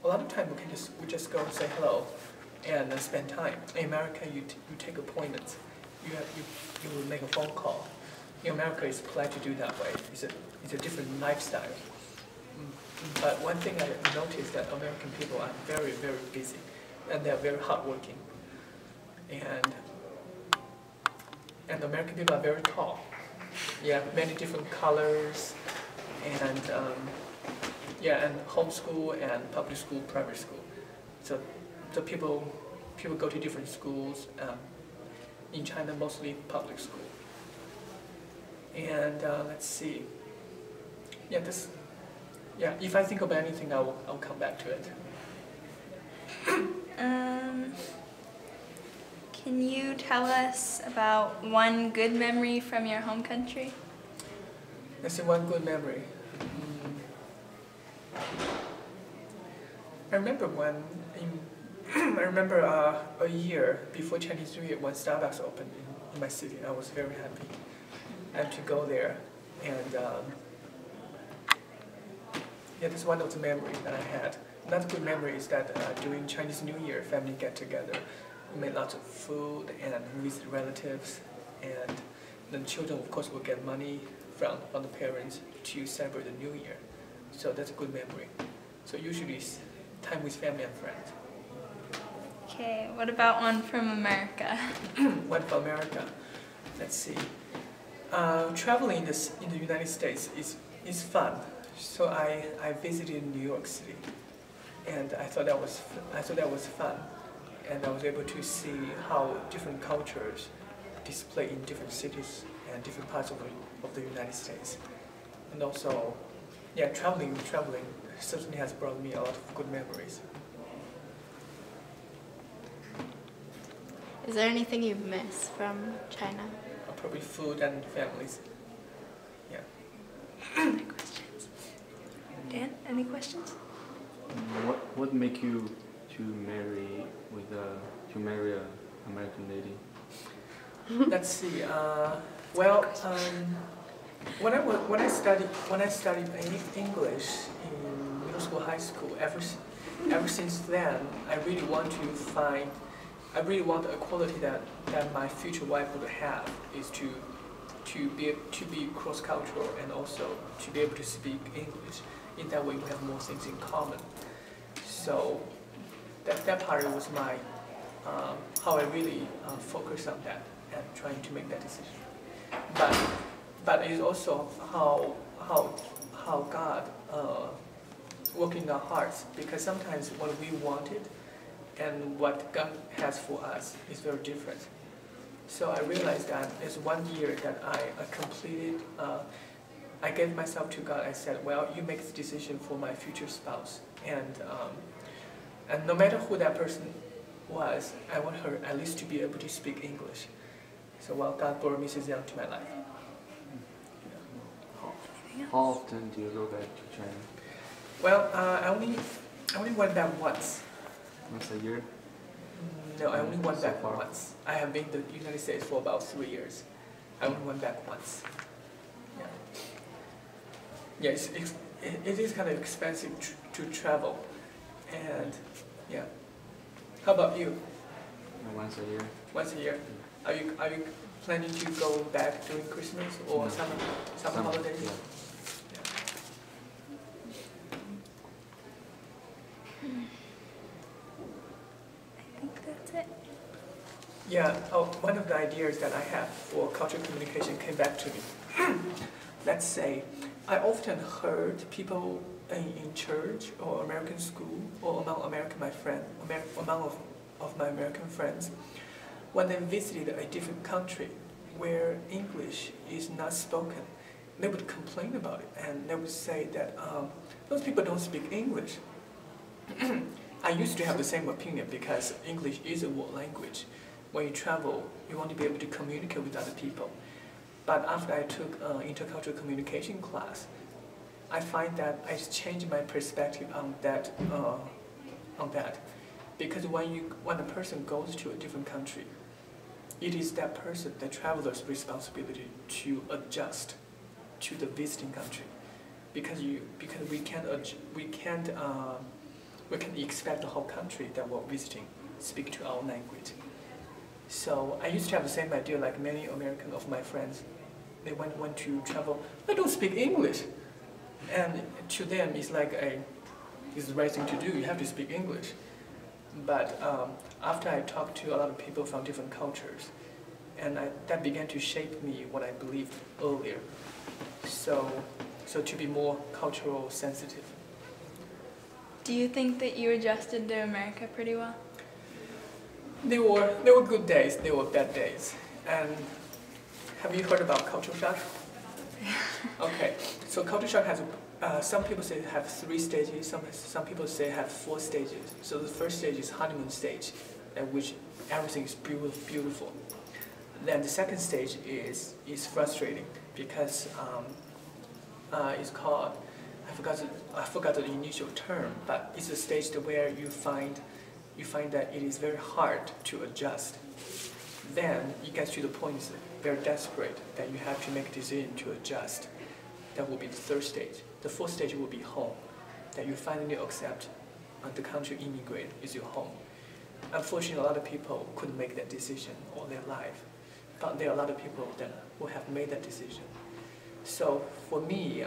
a lot of time we just go and say hello and spend time. In America, you take appointments. You make a phone call. In America, it's polite to do that way. It's a different lifestyle. But one thing I noticed that American people are very, very busy, and they're very hardworking. And American people are very tall. Yeah, many different colors, and and homeschool and public school, private school. So people go to different schools. In China, mostly public school. And let's see. If I think of anything, I'll come back to it. Can you tell us about one good memory from your home country? Let's see, one good memory. I remember a year before Chinese New Year when Starbucks opened in my city. I was very happy and to go there. And that's one of the memories that I had. Another good memory is that during Chinese New Year, family get together. We made lots of food and visit relatives, and the children, of course, will get money from the parents to celebrate the New Year. So that's a good memory. So usually it's time with family and friends. Okay, what about one from America? One from America. Let's see. Traveling in the United States is fun. So I visited New York City, and I thought that was fun, and I was able to see how different cultures display in different cities and different parts of the United States. And also, traveling certainly has brought me a lot of good memories. Is there anything you miss from China? Probably food and families. Yeah. Any questions? Dan, any questions? What make you to marry a American lady? Let's see. When I studied English in middle school, high school, ever since then, I really want a quality that my future wife would have, is to be cross-cultural and also to be able to speak English. In that way, we have more things in common. So that part was my how I really focused on that and trying to make that decision. But it's also how God worked in our hearts, because sometimes what we wanted and what God has for us is very different. So I realized that there's 1 year that I completed. I gave myself to God. I said, well, you make the decision for my future spouse, and no matter who that person was, I want her at least to be able to speak English. So God brought Mrs. Yang to my life. How often do you go back to China? Well, I only went back once. Once a year? No, I only went So back far? once. I have been to the United States for about 3 years. I only went back once. Yeah, it is kind of expensive to travel, and How about you? Once a year. Once a year. Are you planning to go back during Christmas or No. summer holidays? Yeah. I think that's it. Yeah, one of the ideas that I have for cultural communication came back to me. Let's say, I often heard people in church or American school or among my American friends, when they visited a different country where English is not spoken, they would complain about it, and they would say that those people don't speak English. I used to have the same opinion because English is a world language. When you travel, you want to be able to communicate with other people. But after I took intercultural communication class, I find that I changed my perspective on that. Because when a person goes to a different country, it is that person, the traveler's responsibility to adjust to the visiting country. Because we we can expect the whole country that we're visiting speak to our language. So I used to have the same idea like many American of my friends. They went to travel, I don't speak English. And to them, it's like it's the right thing to do, you have to speak English. But after I talked to a lot of people from different cultures, and that began to shape me what I believed earlier. So to be more cultural sensitive. Do you think that you adjusted to America pretty well? There were good days, there were bad days. And have you heard about culture shock? Okay, so culture shock has, some people say it have 3 stages, some people say it have 4 stages. So the first stage is honeymoon stage, at which everything is beautiful. Then the second stage is frustrating because it's called, I forgot the initial term, but it's a stage where you find that it is very hard to adjust. Then it gets to the point very desperate that you have to make a decision to adjust. That will be the third stage. The fourth stage will be home, that you finally accept the country you immigrate is your home. Unfortunately, a lot of people couldn't make that decision all their life, but there are a lot of people that who have made that decision. So for me,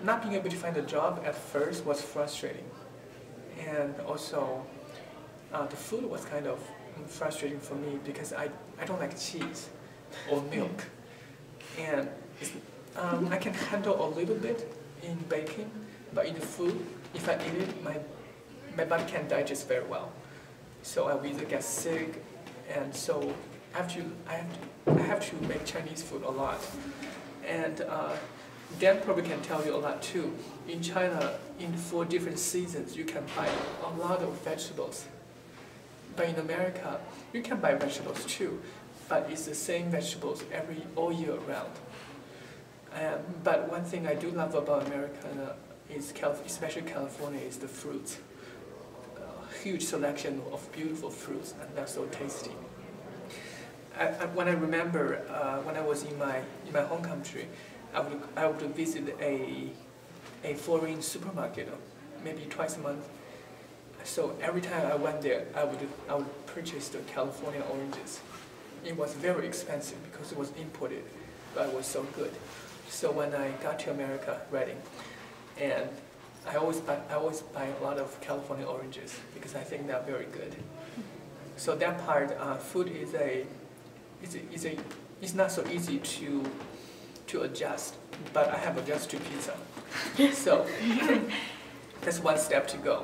not being able to find a job at first was frustrating. And also, the food was kind of frustrating for me because I don't like cheese or milk. And I can handle a little bit in baking, but in the food, if I eat it, my body can't digest very well. So I will either get sick, and so I have to make Chinese food a lot. And Dan probably can tell you a lot too. In China, in 4 different seasons, you can buy a lot of vegetables. But in America, you can buy vegetables too, but it's the same vegetables all year round. But one thing I do love about America is, especially California, is the fruits. A huge selection of beautiful fruits, and they're so tasty. When I remember when I was in my home country, I would visit a foreign supermarket, maybe twice a month. So every time I went there, I would purchase the California oranges. It was very expensive because it was imported, but it was so good. So when I got to America, Reading, and I always buy a lot of California oranges because I think they're very good. So that part, food it's not so easy to adjust, but I have adjusted to pizza. So that's one step to go.